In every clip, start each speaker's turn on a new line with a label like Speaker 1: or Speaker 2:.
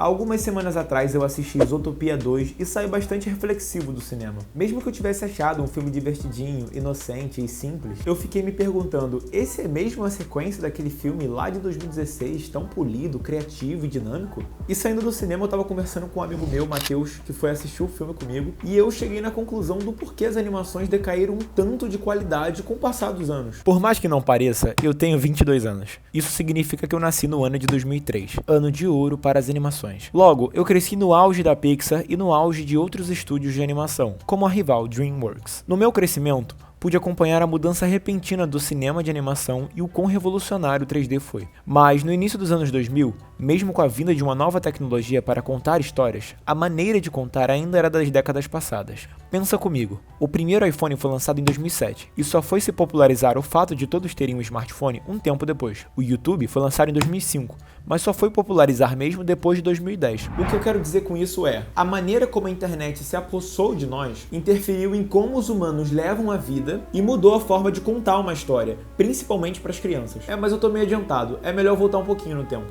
Speaker 1: Há algumas semanas atrás eu assisti Zootopia 2 e saí bastante reflexivo do cinema. Mesmo que eu tivesse achado um filme divertidinho, inocente e simples, eu fiquei me perguntando, esse é mesmo a sequência daquele filme lá de 2016, tão polido, criativo e dinâmico? E saindo do cinema eu tava conversando com um amigo meu, Matheus, que foi assistir o filme comigo, e eu cheguei na conclusão do porquê as animações decaíram um tanto de qualidade com o passar dos anos. Por mais que não pareça, eu tenho 22 anos. Isso significa que eu nasci no ano de 2003, ano de ouro para as animações. Logo, eu cresci no auge da Pixar e no auge de outros estúdios de animação, como a rival DreamWorks. No meu crescimento, pude acompanhar a mudança repentina do cinema de animação e o quão revolucionário o 3D foi. Mas no início dos anos 2000, mesmo com a vinda de uma nova tecnologia para contar histórias, a maneira de contar ainda era das décadas passadas. Pensa comigo, o primeiro iPhone foi lançado em 2007 e só foi se popularizar o fato de todos terem um smartphone um tempo depois. O YouTube foi lançado em 2005, mas só foi popularizar mesmo depois de 2010. O que eu quero dizer com isso é, a maneira como a internet se apossou de nós interferiu em como os humanos levam a vida e mudou a forma de contar uma história, principalmente para as crianças. Mas eu tô meio adiantado, é melhor voltar um pouquinho no tempo.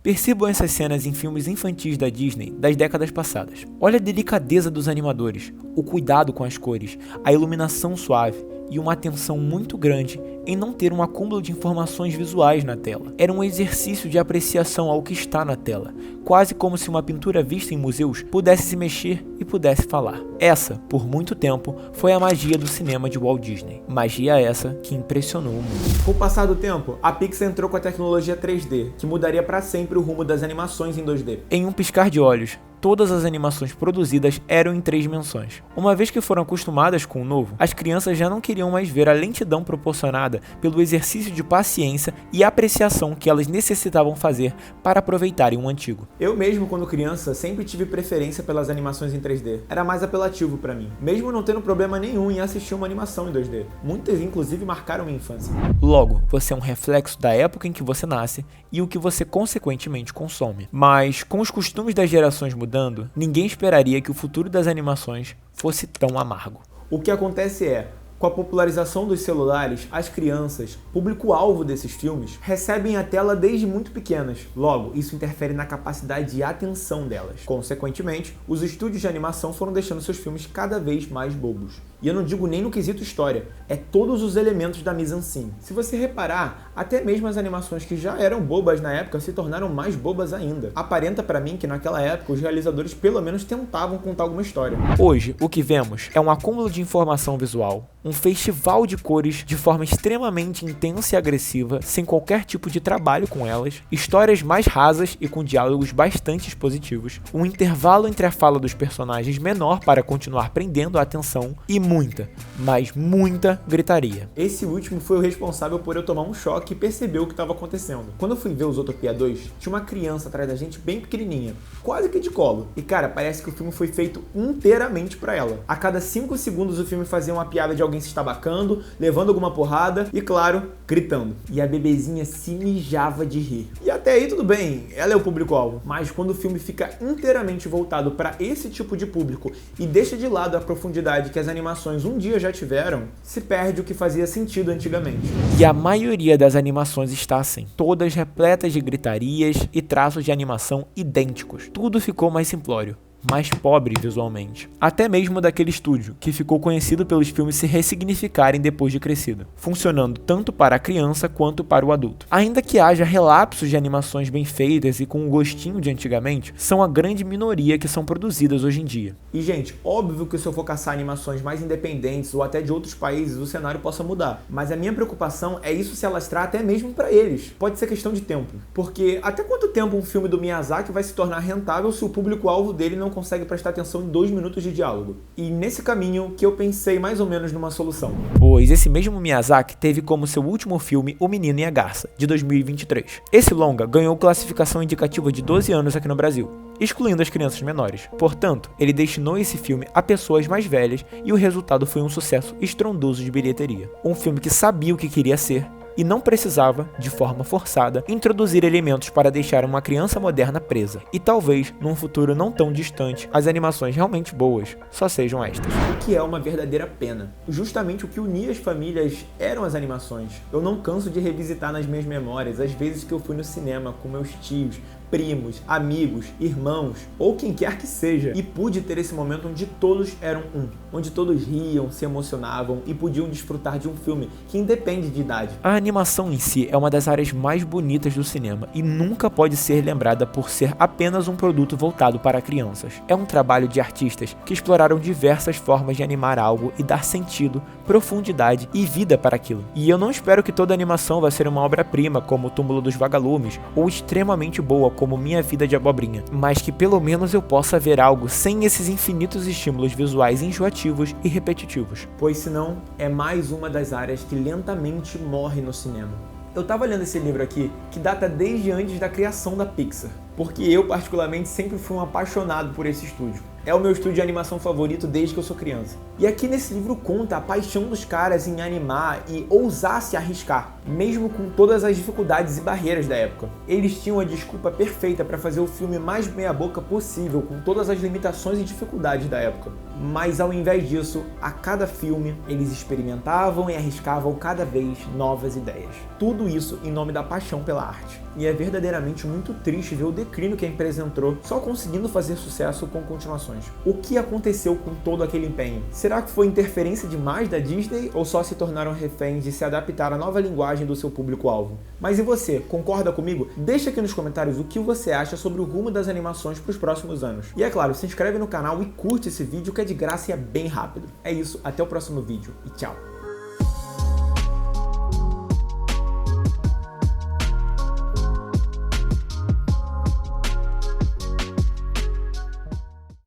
Speaker 1: Percebam essas cenas em filmes infantis da Disney das décadas passadas. Olha a delicadeza dos animadores, o cuidado com as cores, a iluminação suave e uma atenção muito grande em não ter um acúmulo de informações visuais na tela. Era um exercício de apreciação ao que está na tela, quase como se uma pintura vista em museus pudesse se mexer e pudesse falar. Essa, por muito tempo, foi a magia do cinema de Walt Disney. Magia essa que impressionou o mundo. Com o passar do tempo, a Pixar entrou com a tecnologia 3D, que mudaria para sempre o rumo das animações em 2D. Em um piscar de olhos, todas as animações produzidas eram em 3 dimensões. Uma vez que foram acostumadas com o novo, as crianças já não queriam mais ver a lentidão proporcionada pelo exercício de paciência e apreciação que elas necessitavam fazer para aproveitarem um antigo. Eu mesmo, quando criança, sempre tive preferência pelas animações em 3D. Era mais apelativo para mim, mesmo não tendo problema nenhum em assistir uma animação em 2D. Muitas, inclusive, marcaram minha infância. Logo, você é um reflexo da época em que você nasce e o que você consequentemente consome. Mas, com os costumes das gerações mudando, ninguém esperaria que o futuro das animações fosse tão amargo. O que acontece é, com a popularização dos celulares, as crianças, público-alvo desses filmes, recebem a tela desde muito pequenas. Logo, isso interfere na capacidade de atenção delas. Consequentemente, os estúdios de animação foram deixando seus filmes cada vez mais bobos. E eu não digo nem no quesito história, é todos os elementos da mise-en-scène. Se você reparar, até mesmo as animações que já eram bobas na época se tornaram mais bobas ainda. Aparenta pra mim que naquela época os realizadores pelo menos tentavam contar alguma história. Hoje, o que vemos é um acúmulo de informação visual, um festival de cores de forma extremamente intensa e agressiva, sem qualquer tipo de trabalho com elas, histórias mais rasas e com diálogos bastante expositivos, um intervalo entre a fala dos personagens menor para continuar prendendo a atenção e muita, mas muita gritaria. Esse último foi o responsável por eu tomar um choque e perceber o que estava acontecendo. Quando eu fui ver o Zootopia 2, tinha uma criança atrás da gente bem pequenininha, quase que de colo. E cara, parece que o filme foi feito inteiramente para ela. A cada 5 segundos o filme fazia uma piada de alguém se estabacando, levando alguma porrada e, claro, gritando. E a bebezinha se mijava de rir. E até aí tudo bem, ela é o público-alvo. Mas quando o filme fica inteiramente voltado para esse tipo de público e deixa de lado a profundidade que as animações um dia já tiveram, se perde o que fazia sentido antigamente. E a maioria das animações está assim, todas repletas de gritarias e traços de animação idênticos. Tudo ficou mais simplório, mais pobre visualmente. Até mesmo daquele estúdio, que ficou conhecido pelos filmes se ressignificarem depois de crescido, funcionando tanto para a criança quanto para o adulto. Ainda que haja relapsos de animações bem feitas e com um gostinho de antigamente, são a grande minoria que são produzidas hoje em dia. E gente, óbvio que se eu for caçar animações mais independentes ou até de outros países, o cenário possa mudar. Mas a minha preocupação é isso se alastrar até mesmo para eles. Pode ser questão de tempo. Porque até quanto tempo um filme do Miyazaki vai se tornar rentável se o público-alvo dele não consegue prestar atenção em 2 minutos de diálogo? E nesse caminho que eu pensei mais ou menos numa solução. Pois esse mesmo Miyazaki teve como seu último filme O Menino e a Garça, de 2023. Esse longa ganhou classificação indicativa de 12 anos aqui no Brasil, excluindo as crianças menores. Portanto, ele destinou esse filme a pessoas mais velhas e o resultado foi um sucesso estrondoso de bilheteria. Um filme que sabia o que queria ser, e não precisava, de forma forçada, introduzir elementos para deixar uma criança moderna presa. E talvez, num futuro não tão distante, as animações realmente boas só sejam estas. O que é uma verdadeira pena. Justamente o que unia as famílias eram as animações. Eu não canso de revisitar nas minhas memórias as vezes que eu fui no cinema com meus tios, primos, amigos, irmãos ou quem quer que seja e pude ter esse momento onde todos eram um, onde todos riam, se emocionavam e podiam desfrutar de um filme que independe de idade. A animação em si é uma das áreas mais bonitas do cinema e nunca pode ser lembrada por ser apenas um produto voltado para crianças. É um trabalho de artistas que exploraram diversas formas de animar algo e dar sentido, profundidade e vida para aquilo. E eu não espero que toda animação vá ser uma obra-prima como O Túmulo dos Vagalumes ou extremamente boa como Minha Vida de Abobrinha, mas que pelo menos eu possa ver algo sem esses infinitos estímulos visuais enjoativos e repetitivos, pois senão é mais uma das áreas que lentamente morre no cinema. Eu tava lendo esse livro aqui, que data desde antes da criação da Pixar, porque eu particularmente sempre fui um apaixonado por esse estúdio. É o meu estúdio de animação favorito desde que eu sou criança. E aqui nesse livro conta a paixão dos caras em animar e ousar se arriscar, mesmo com todas as dificuldades e barreiras da época. Eles tinham a desculpa perfeita para fazer o filme mais meia-boca possível, com todas as limitações e dificuldades da época. Mas ao invés disso, a cada filme, eles experimentavam e arriscavam cada vez novas ideias. Tudo isso em nome da paixão pela arte. E é verdadeiramente muito triste ver o declínio que a empresa entrou, só conseguindo fazer sucesso com continuações. O que aconteceu com todo aquele empenho? Será que foi interferência demais da Disney ou só se tornaram reféns de se adaptar à nova linguagem do seu público-alvo? Mas e você, concorda comigo? Deixa aqui nos comentários o que você acha sobre o rumo das animações para os próximos anos. E é claro, se inscreve no canal e curte esse vídeo que é de graça e é bem rápido. É isso, até o próximo vídeo e tchau!